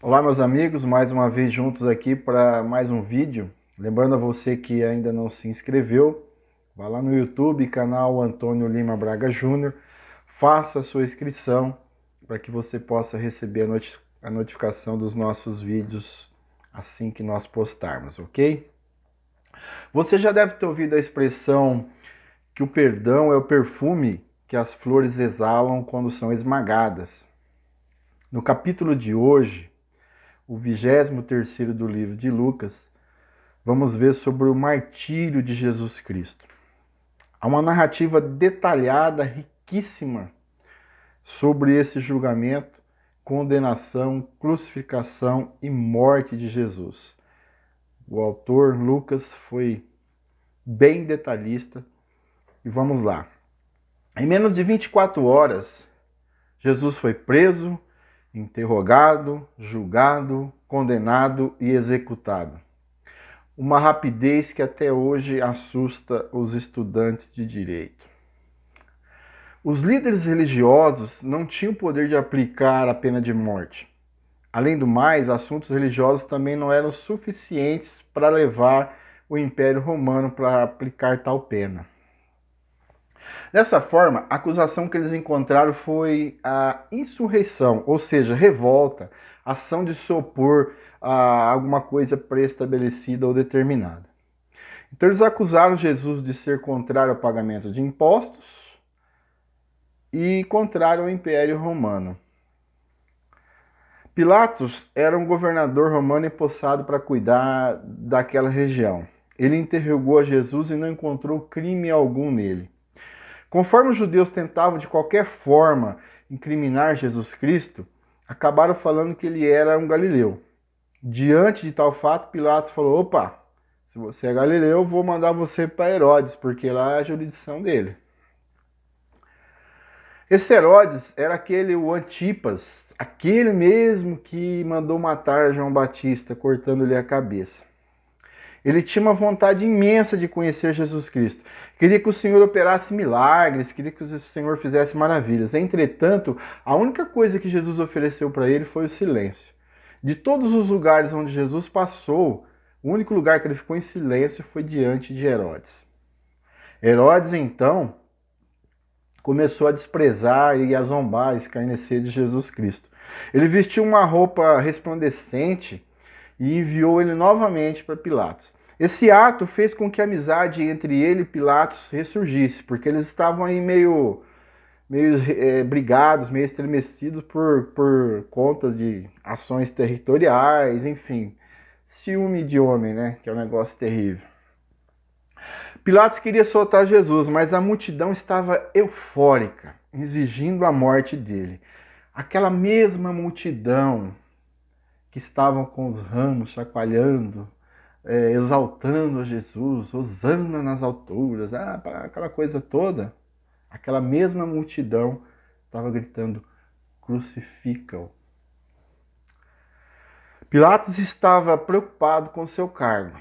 Olá, meus amigos, mais uma vez juntos aqui para mais um vídeo. Lembrando a você que ainda não se inscreveu, vá lá no YouTube, canal Antônio Lima Braga Júnior, faça a sua inscrição para que você possa receber a notificação dos nossos vídeos assim que nós postarmos, ok? Você já deve ter ouvido a expressão que o perdão é o perfume que as flores exalam quando são esmagadas. No capítulo de hoje, o 23º do livro de Lucas, vamos ver sobre o martírio de Jesus Cristo. Há uma narrativa detalhada, riquíssima, sobre esse julgamento, condenação, crucificação e morte de Jesus. O autor Lucas foi bem detalhista e vamos lá. Em menos de 24 horas, Jesus foi preso, interrogado, julgado, condenado e executado. Uma rapidez que até hoje assusta os estudantes de direito. Os líderes religiosos não tinham poder de aplicar a pena de morte. Além do mais, assuntos religiosos também não eram suficientes para levar o Império Romano para aplicar tal pena. Dessa forma, a acusação que eles encontraram foi a insurreição, ou seja, revolta, ação de se opor a alguma coisa pré-estabelecida ou determinada. Então eles acusaram Jesus de ser contrário ao pagamento de impostos e contrário ao Império Romano. Pilatos era um governador romano empossado para cuidar daquela região. Ele interrogou a Jesus e não encontrou crime algum nele. Conforme os judeus tentavam de qualquer forma incriminar Jesus Cristo, acabaram falando que ele era um galileu. Diante de tal fato, Pilatos falou: opa, se você é galileu, eu vou mandar você para Herodes, porque lá é a jurisdição dele. Esse Herodes era o Antipas, aquele mesmo que mandou matar João Batista, cortando-lhe a cabeça. Ele tinha uma vontade imensa de conhecer Jesus Cristo. Queria que o Senhor operasse milagres, queria que o Senhor fizesse maravilhas. Entretanto, a única coisa que Jesus ofereceu para ele foi o silêncio. De todos os lugares onde Jesus passou, o único lugar que ele ficou em silêncio foi diante de Herodes. Herodes, então, começou a desprezar e a zombar, a escarnecer de Jesus Cristo. Ele vestiu uma roupa resplandecente e enviou ele novamente para Pilatos. Esse ato fez com que a amizade entre ele e Pilatos ressurgisse, porque eles estavam aí meio brigados, meio estremecidos por conta de ações territoriais, enfim. Ciúme de homem, né? Que é um negócio terrível. Pilatos queria soltar Jesus, mas a multidão estava eufórica, exigindo a morte dele. Aquela mesma multidão que estavam com os ramos chacoalhando, exaltando a Jesus, hosana nas alturas, aquela coisa toda, aquela mesma multidão estava gritando: crucifica-o. Pilatos estava preocupado com seu cargo.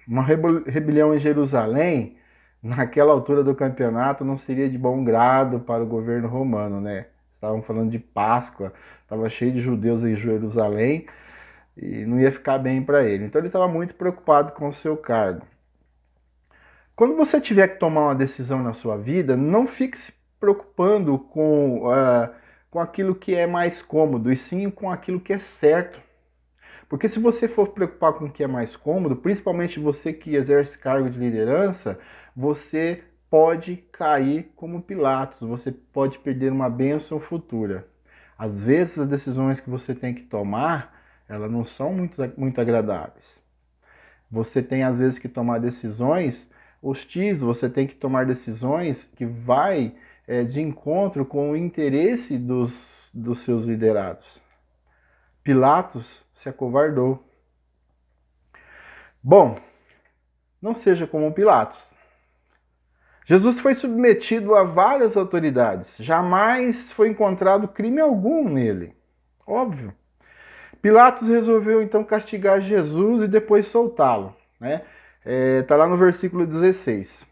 Uma rebelião em Jerusalém, naquela altura do campeonato, não seria de bom grado para o governo romano, né? Estavam falando de Páscoa, estava cheio de judeus em Jerusalém e não ia ficar bem para ele. Então ele estava muito preocupado com o seu cargo. Quando você tiver que tomar uma decisão na sua vida, não fique se preocupando com aquilo que é mais cômodo, e sim com aquilo que é certo. Porque se você for preocupar com o que é mais cômodo, principalmente você que exerce cargo de liderança, você pode cair como Pilatos, você pode perder uma bênção futura. Às vezes as decisões que você tem que tomar, elas não são muito agradáveis. Você tem às vezes que tomar decisões hostis, você tem que tomar decisões que vai de encontro com o interesse dos seus liderados. Pilatos se acovardou. Bom, não seja como Pilatos. Jesus foi submetido a várias autoridades. Jamais foi encontrado crime algum nele. Óbvio. Pilatos resolveu então castigar Jesus e depois soltá-lo. Está lá no versículo 16.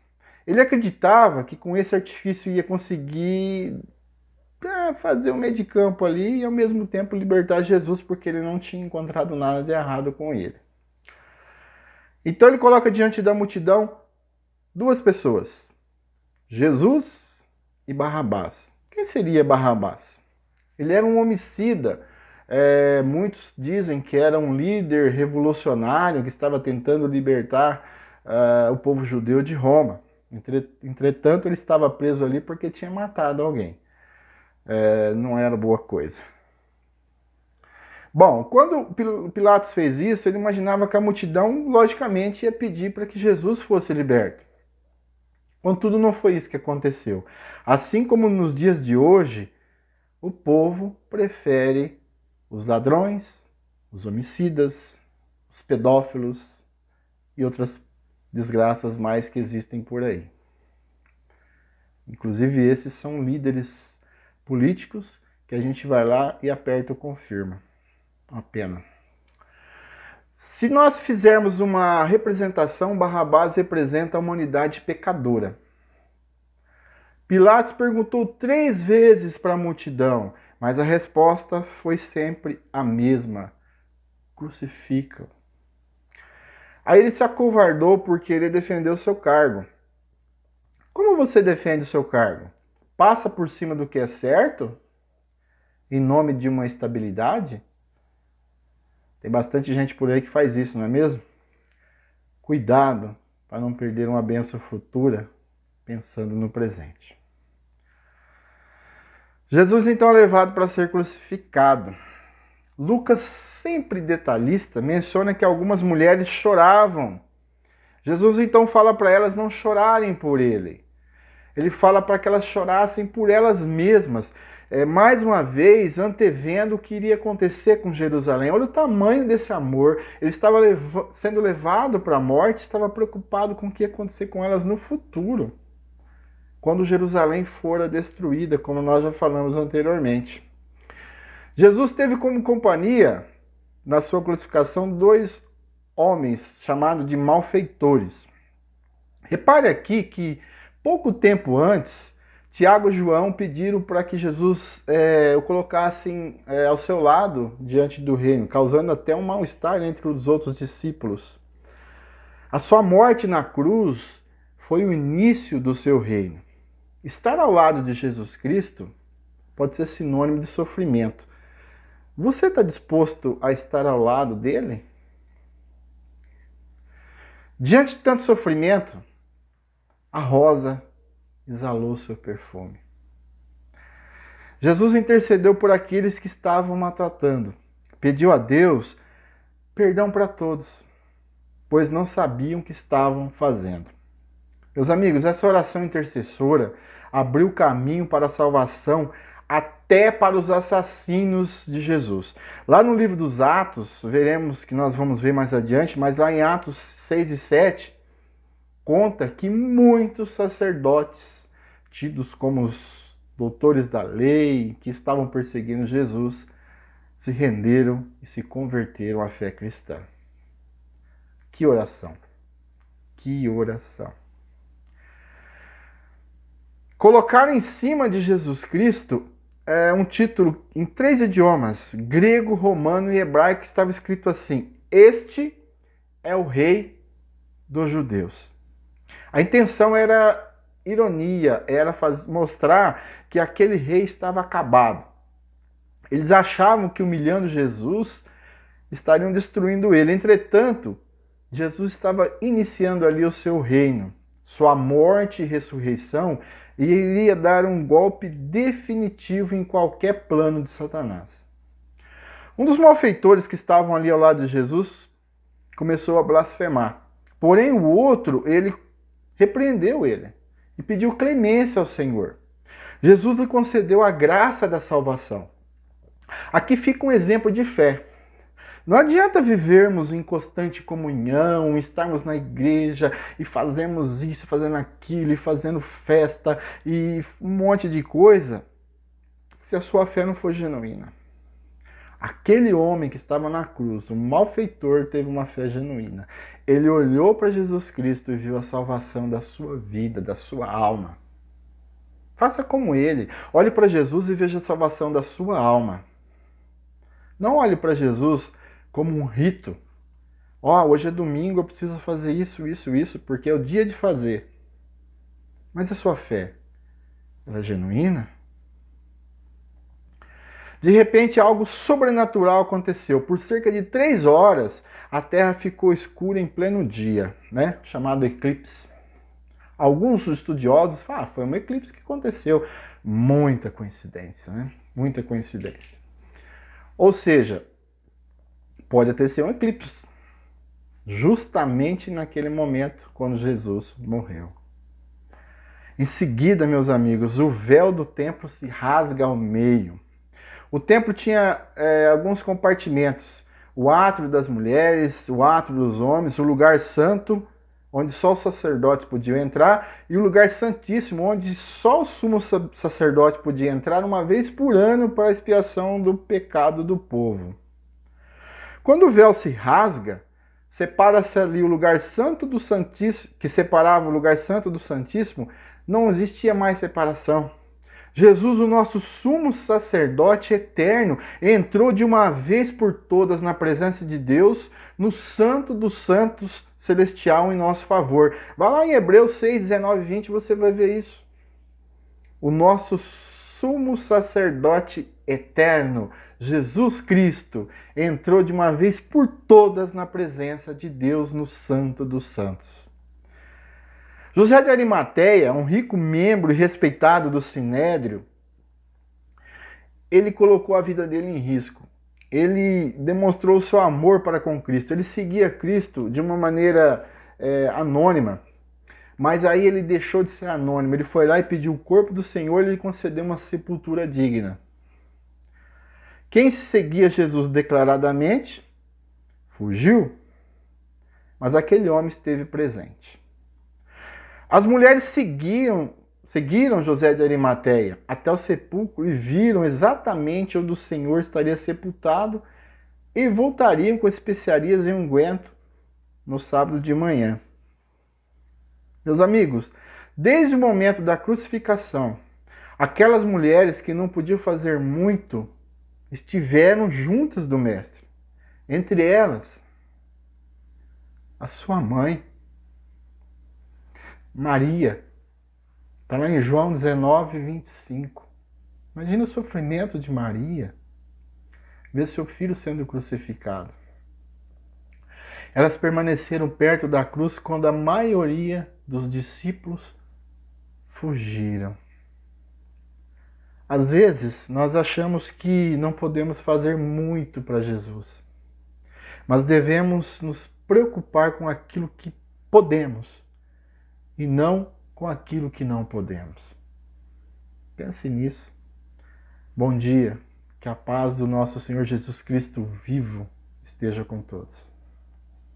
Ele acreditava que com esse artifício ia conseguir para fazer o meio de campo ali e ao mesmo tempo libertar Jesus, porque ele não tinha encontrado nada de errado com ele. Então ele coloca diante da multidão duas pessoas, Jesus e Barrabás. Quem seria Barrabás? Ele era um homicida. Muitos dizem que era um líder revolucionário que estava tentando libertar o povo judeu de Roma. Entretanto, ele estava preso ali porque tinha matado alguém. Não era boa coisa. Bom, quando Pilatos fez isso, ele imaginava que a multidão, logicamente, ia pedir para que Jesus fosse liberto. Contudo, não foi isso que aconteceu. Assim como nos dias de hoje, o povo prefere os ladrões, os homicidas, os pedófilos e outras desgraças mais que existem por aí. Inclusive, esses são líderes políticos que a gente vai lá e aperta o confirma. Uma pena. Se nós fizermos uma representação, Barrabás representa a humanidade pecadora. Pilatos perguntou 3 vezes para a multidão, mas a resposta foi sempre a mesma: crucifica-o. Aí ele se acovardou por querer defender o seu cargo. Como você defende o seu cargo? Passa por cima do que é certo? Em nome de uma estabilidade? Tem bastante gente por aí que faz isso, não é mesmo? Cuidado para não perder uma bênção futura pensando no presente. Jesus então é levado para ser crucificado. Lucas, sempre detalhista, menciona que algumas mulheres choravam. Jesus então fala para elas não chorarem por ele. Ele fala para que elas chorassem por elas mesmas. Mais uma vez, antevendo o que iria acontecer com Jerusalém. Olha o tamanho desse amor. Ele estava sendo levado para a morte, estava preocupado com o que ia acontecer com elas no futuro, quando Jerusalém fora destruída, como nós já falamos anteriormente. Jesus teve como companhia, na sua crucificação, 2 homens chamados de malfeitores. Repare aqui que, pouco tempo antes, Tiago e João pediram para que Jesus o colocassem ao seu lado diante do reino, causando até um mal-estar entre os outros discípulos. A sua morte na cruz foi o início do seu reino. Estar ao lado de Jesus Cristo pode ser sinônimo de sofrimento. Você está disposto a estar ao lado dele? Diante de tanto sofrimento, a rosa exalou seu perfume. Jesus intercedeu por aqueles que estavam maltratando. Pediu a Deus perdão para todos, pois não sabiam o que estavam fazendo. Meus amigos, essa oração intercessora abriu caminho para a salvação até para os assassinos de Jesus. Lá no livro dos Atos, veremos que nós vamos ver mais adiante, mas lá em Atos 6 e 7, conta que muitos sacerdotes, tidos como os doutores da lei, que estavam perseguindo Jesus, se renderam e se converteram à fé cristã. Que oração! Que oração! Colocaram em cima de Jesus Cristo um título em 3 idiomas, grego, romano e hebraico, que estava escrito assim: Este é o Rei dos Judeus. A intenção era ironia, era mostrar que aquele rei estava acabado. Eles achavam que humilhando Jesus estariam destruindo ele. Entretanto, Jesus estava iniciando ali o seu reino. Sua morte e ressurreição iria dar um golpe definitivo em qualquer plano de Satanás. Um dos malfeitores que estavam ali ao lado de Jesus começou a blasfemar. Porém, o outro, ele repreendeu ele e pediu clemência ao Senhor. Jesus lhe concedeu a graça da salvação. Aqui fica um exemplo de fé. Não adianta vivermos em constante comunhão, estarmos na igreja e fazermos isso, fazendo aquilo, e fazendo festa e um monte de coisa, se a sua fé não for genuína. Aquele homem que estava na cruz, o malfeitor, teve uma fé genuína. Ele olhou para Jesus Cristo e viu a salvação da sua vida, da sua alma. Faça como ele. Olhe para Jesus e veja a salvação da sua alma. Não olhe para Jesus como um rito. Hoje é domingo, eu preciso fazer isso, isso, isso, porque é o dia de fazer. Mas a sua fé, ela é genuína? De repente, algo sobrenatural aconteceu. Por cerca de 3 horas, a Terra ficou escura em pleno dia, né? Chamado eclipse. Alguns estudiosos falam, foi um eclipse que aconteceu. Muita coincidência, né? Muita coincidência. Ou seja, pode até ser um eclipse. Justamente naquele momento, quando Jesus morreu. Em seguida, meus amigos, o véu do templo se rasga ao meio. O templo tinha alguns compartimentos. O átrio das mulheres, o átrio dos homens, o lugar santo, onde só os sacerdotes podiam entrar, e o lugar santíssimo, onde só o sumo sacerdote podia entrar uma vez por ano para a expiação do pecado do povo. Quando o véu se rasga, separa-se ali o lugar santo do santíssimo, que separava o lugar santo do santíssimo, não existia mais separação. Jesus, o nosso sumo sacerdote eterno, entrou de uma vez por todas na presença de Deus, no santo dos santos celestial em nosso favor. Vá lá em Hebreus 6, 19 e 20, você vai ver isso. O nosso sumo sacerdote eterno, Jesus Cristo, entrou de uma vez por todas na presença de Deus no santo dos santos. José de Arimateia, um rico membro e respeitado do Sinédrio, ele colocou a vida dele em risco. Ele demonstrou o seu amor para com Cristo. Ele seguia Cristo de uma maneira anônima. Mas aí ele deixou de ser anônimo. Ele foi lá e pediu o corpo do Senhor e lhe concedeu uma sepultura digna. Quem seguia Jesus declaradamente fugiu. Mas aquele homem esteve presente. As mulheres seguiram José de Arimateia até o sepulcro e viram exatamente onde o Senhor estaria sepultado e voltariam com especiarias e unguento no sábado de manhã. Meus amigos, desde o momento da crucificação, aquelas mulheres que não podiam fazer muito estiveram juntas do Mestre. Entre elas, a sua mãe, Maria. Está lá em João 19, 25. Imagina o sofrimento de Maria. Ver seu filho sendo crucificado. Elas permaneceram perto da cruz quando a maioria dos discípulos fugiram. Às vezes, nós achamos que não podemos fazer muito para Jesus. Mas devemos nos preocupar com aquilo que podemos e não com aquilo que não podemos. Pense nisso. Bom dia. Que a paz do nosso Senhor Jesus Cristo vivo esteja com todos.